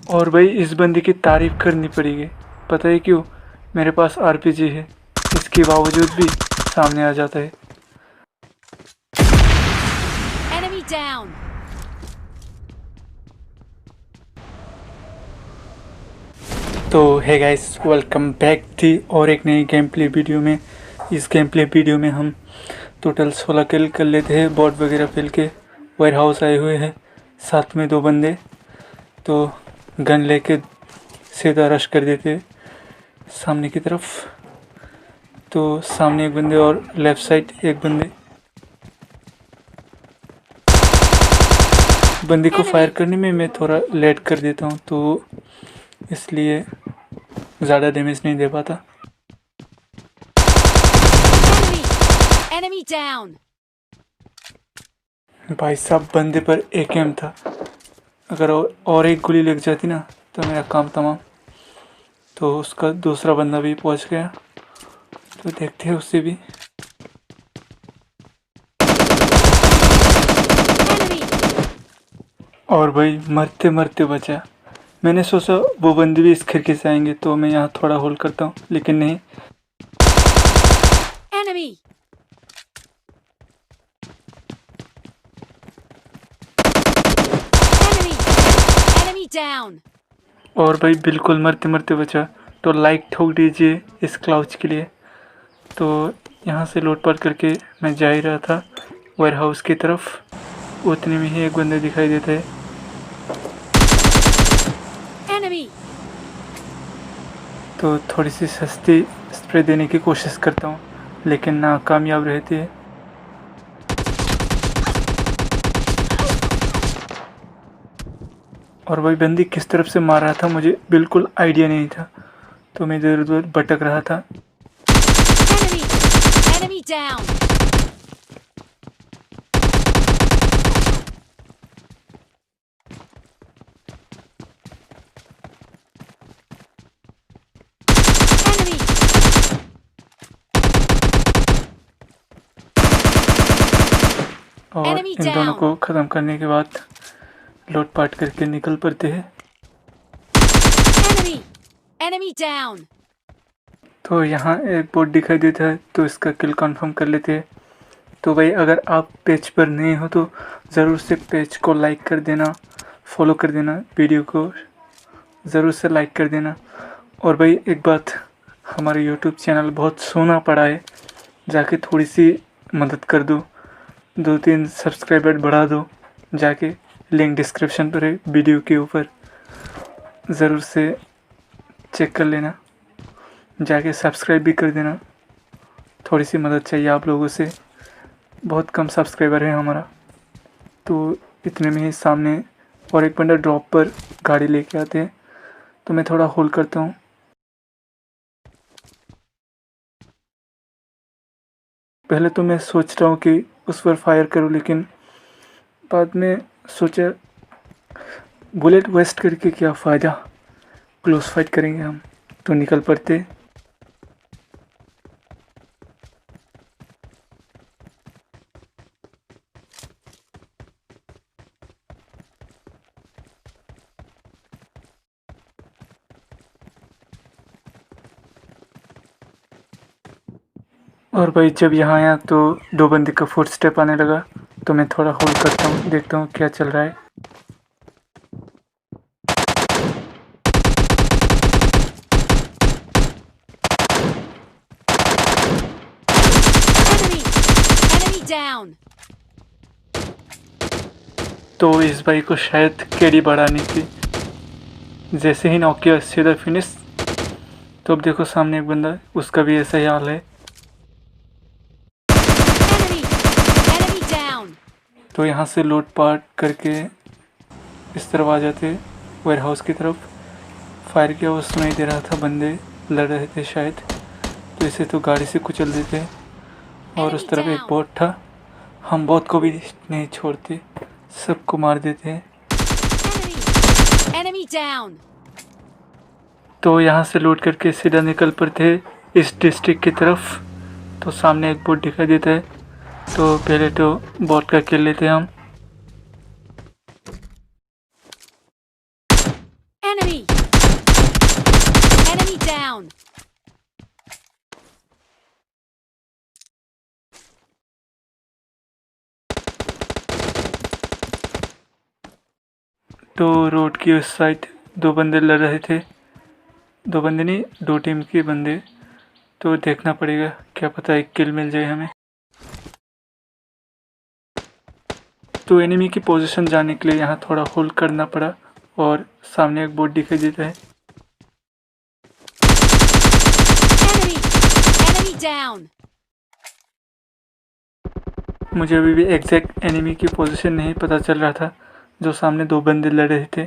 और भाई इस बंदे की तारीफ करनी पड़ेगी। पता है क्यों? मेरे पास आरपीजी है, इसके बावजूद भी सामने आ जाता है। Enemy down. तो है गाइस, वेलकम बैक थी और एक नई गेम प्ले वीडियो में। इस गेम प्ले वीडियो में हम टोटल 16 किल कर लेते हैं। बॉट वगैरह फेल के वेयर हाउस आए हुए हैं, साथ में 2 बंदे। तो गन लेके सीधा रश कर देते सामने की तरफ। तो सामने एक बंदे और लेफ्ट साइड एक बंदे को फायर करने में मैं थोड़ा लेट कर देता हूँ, तो इसलिए ज़्यादा डैमेज नहीं दे पाता। Enemy down. भाई साहब, बंदे पर एकेएम था। अगर और एक गोली लग जाती ना तो मेरा काम तमाम। तो उसका दूसरा बंदा भी पहुंच गया, तो देखते हैं उससे भी। और भाई मरते मरते बचा। मैंने सोचा वो बंदे भी इस खिड़की से आएंगे, तो मैं यहाँ थोड़ा होल्ड करता हूँ, लेकिन नहीं। Enemy. Enemy down. और भाई बिल्कुल मरते मरते बचा। तो लाइक ठोक दीजिए इस क्लाउच के लिए। तो यहाँ से लूटपाट करके मैं जा ही रहा था वेयर हाउस की तरफ। उतने में ही एक बंदे दिखाई देता है। Enemy. तो थोड़ी सी सस्ती स्प्रे देने की कोशिश करता हूँ, लेकिन नाकामयाब रहती है। और वही बंदी किस तरफ से मार रहा था मुझे बिल्कुल आइडिया नहीं था, तो मैं इधर उधर भटक रहा था। Enemy. Enemy down. Enemy. और Enemy इन दोनों down. को ख़त्म करने के बाद लूटपाट करके निकल पड़ते हैं। Enemy. Enemy down. तो यहाँ एक बोट दिखाई देता है, तो इसका किल कंफर्म कर लेते हैं। तो भाई अगर आप पेज पर नए हो तो ज़रूर से पेज को लाइक कर देना, फॉलो कर देना, वीडियो को ज़रूर से लाइक कर देना। और भाई एक बात, हमारा यूट्यूब चैनल बहुत सोना पड़ा है, जाके थोड़ी सी मदद कर दो, 2-3 सब्सक्राइबर बढ़ा दो। जाके लिंक डिस्क्रिप्शन पर है वीडियो के ऊपर, ज़रूर से चेक कर लेना, जाके सब्सक्राइब भी कर देना। थोड़ी सी मदद चाहिए आप लोगों से, बहुत कम सब्सक्राइबर है हमारा। तो इतने में ही सामने और एक बंदा ड्रॉप पर गाड़ी लेके आते हैं, तो मैं थोड़ा होल्ड करता हूँ। पहले तो मैं सोच रहा हूँ कि उस पर फायर करूँ, लेकिन बाद में सोचा बुलेट वेस्ट करके क्या फ़ायदा, क्लोज फाइट करेंगे हम। तो निकल पड़ते। और भाई जब यहाँ आया तो 2 बंदे का फुट स्टेप आने लगा, तो मैं थोड़ा होल्ड करता हूँ, देखता हूँ क्या चल रहा है। Enemy. Enemy down. तो इस भाई को शायद केडी बढ़ानी थी। जैसे ही नॉक किया सीधा फिनिश। तो अब देखो सामने एक बंदा, उसका भी ऐसा ही हाल है। Enemy. Enemy down. तो यहाँ से लूटपाट करके इस तरफ आ जाते वेयर हाउस की तरफ। फायर किया, वो सुनाई दे रहा था, बंदे लड़ रहे थे शायद, तो इसे तो गाड़ी से कुचल देते। और उस तरफ एक बोट था, हम बोट को भी नहीं छोड़ते, सबको मार देते हैं। Enemy. Enemy down. तो यहाँ से लूट करके सीधा निकल पड़ते इस डिस्ट्रिक्ट की तरफ। तो सामने एक बोट दिखाई देता है, तो पहले तो बोट का किल लेते हैं हम। तो रोड की उस साइड 2 बंदे लड़ रहे थे, 2 बंदे नहीं, 2 टीम के बंदे। तो देखना पड़ेगा, क्या पता एक किल मिल जाए हमें। तो एनिमी की पोजीशन जाने के लिए यहाँ थोड़ा होल्ड करना पड़ा और सामने एक बोट दिखाई देता है। Enemy down. मुझे अभी भी एग्जैक्ट एनिमी की पोजीशन नहीं पता चल रहा था, जो सामने 2 बंदे लड़ रहे थे।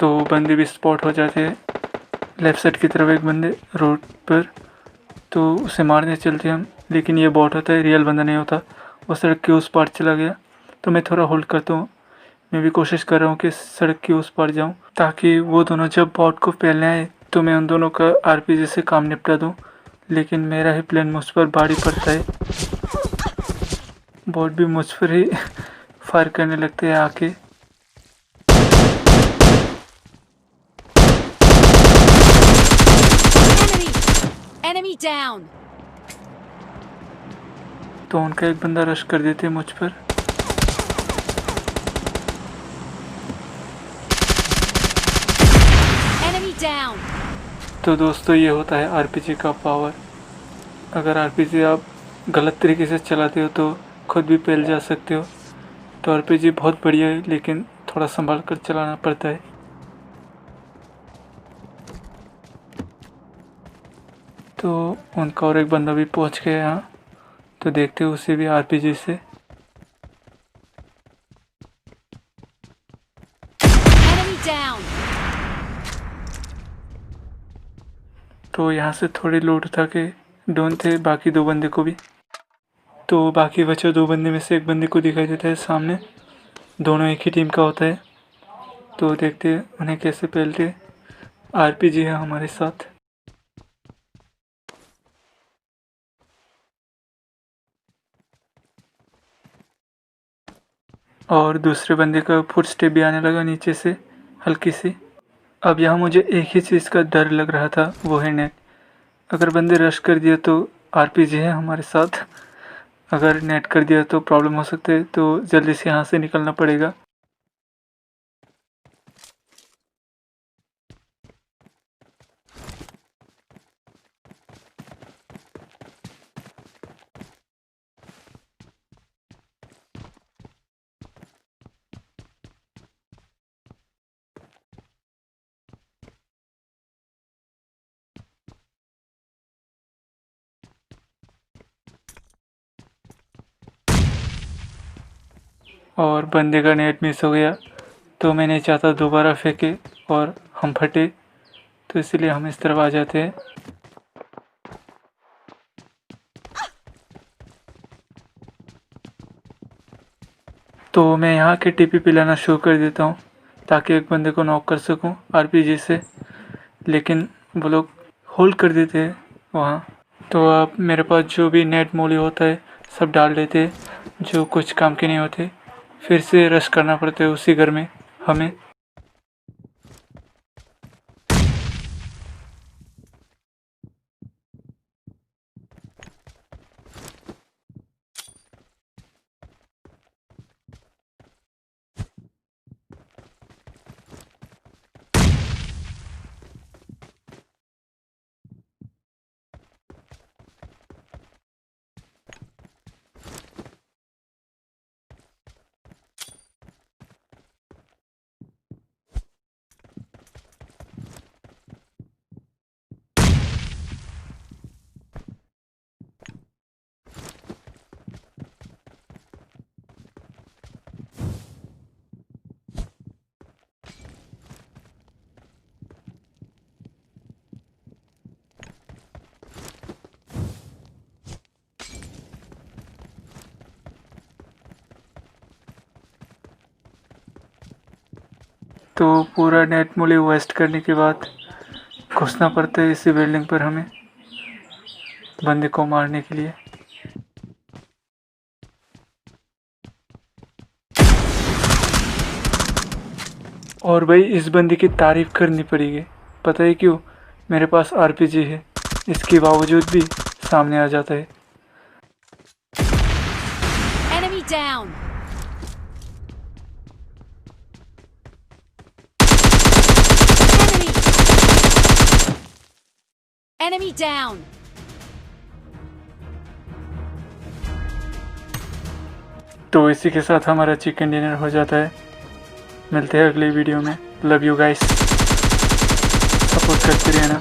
तो बंदे भी स्पॉट हो जाते हैं। लेफ्ट साइड की तरफ एक बंदे रोड पर, तो उसे मारने चलते हम, लेकिन ये बॉट होता है, रियल बंदा नहीं होता। वो सड़क के उस पार चला गया, तो मैं थोड़ा होल्ड करता हूँ। मैं भी कोशिश कर रहा हूँ कि सड़क के उस पार जाऊँ, ताकि वो दोनों जब बॉट को पहलने आए तो मैं उन दोनों का आरपीजी से काम निपटा दूँ। लेकिन मेरा ही प्लान मुझ पर भारी पड़ता है। बॉट भी मुझ पर ही फायर करने लगते हैं आके। Enemy down. तो उनका एक बंदा रश कर देते मुझ पर। Enemy down. तो दोस्तों, ये होता है आरपीजी का पावर। अगर आरपीजी आप गलत तरीके से चलाते हो तो खुद भी पेल जा सकते हो। तो आरपीजी बहुत बढ़िया है, लेकिन थोड़ा संभाल कर चलाना पड़ता है। तो उनका और एक बंदा भी पहुंच गया यहाँ, तो देखते हो उसे भी आरपीजी से। Enemy down. तो यहाँ से थोड़ी लूट उठा के डोन थे बाकी 2 बंदे को भी। तो बाकी बचे 2 बंदे में से एक बंदे को दिखाई देता है सामने, दोनों एक ही टीम का होता है। तो देखते हैं उन्हें कैसे पेलते। आरपीजी है हमारे साथ। और दूसरे बंदे का फुट स्टेप भी आने लगा नीचे से हल्की सी। अब यहाँ मुझे एक ही चीज़ का डर लग रहा था, वो है नेट। अगर बंदे रश कर दिया तो आरपीजी है हमारे साथ, अगर नेट कर दिया तो प्रॉब्लम हो सकता है। तो जल्दी से यहाँ से निकलना पड़ेगा। और बंदे का नेट मिस हो गया, तो मैं नहीं चाहता दोबारा फेंके और हम फटे, तो इसलिए हम इस तरफ आ जाते हैं। तो मैं यहाँ के टीपी पिलाना शुरू कर देता हूँ, ताकि एक बंदे को नॉक कर सकूँ आरपीजी से। लेकिन वो लोग होल्ड कर देते हैं वहाँ। तो अब मेरे पास जो भी नेट मोली होता है सब डाल देते हैं, जो कुछ काम के नहीं होते। फिर से रश करना पड़ता है उसी घर में हमें। तो पूरा नेट मोली वेस्ट करने के बाद घुसना पड़ता है इसी बिल्डिंग पर हमें, बंदे को मारने के लिए। और भाई इस बंदे की तारीफ़ करनी पड़ेगी, पता है क्यों? मेरे पास आरपीजी है, इसके बावजूद भी सामने आ जाता है। down. Enemy down. तो इसी के साथ हमारा चिकन डिनर हो जाता है। मिलते हैं अगली वीडियो में। लव यू गाइस, सपोर्ट करते रहना।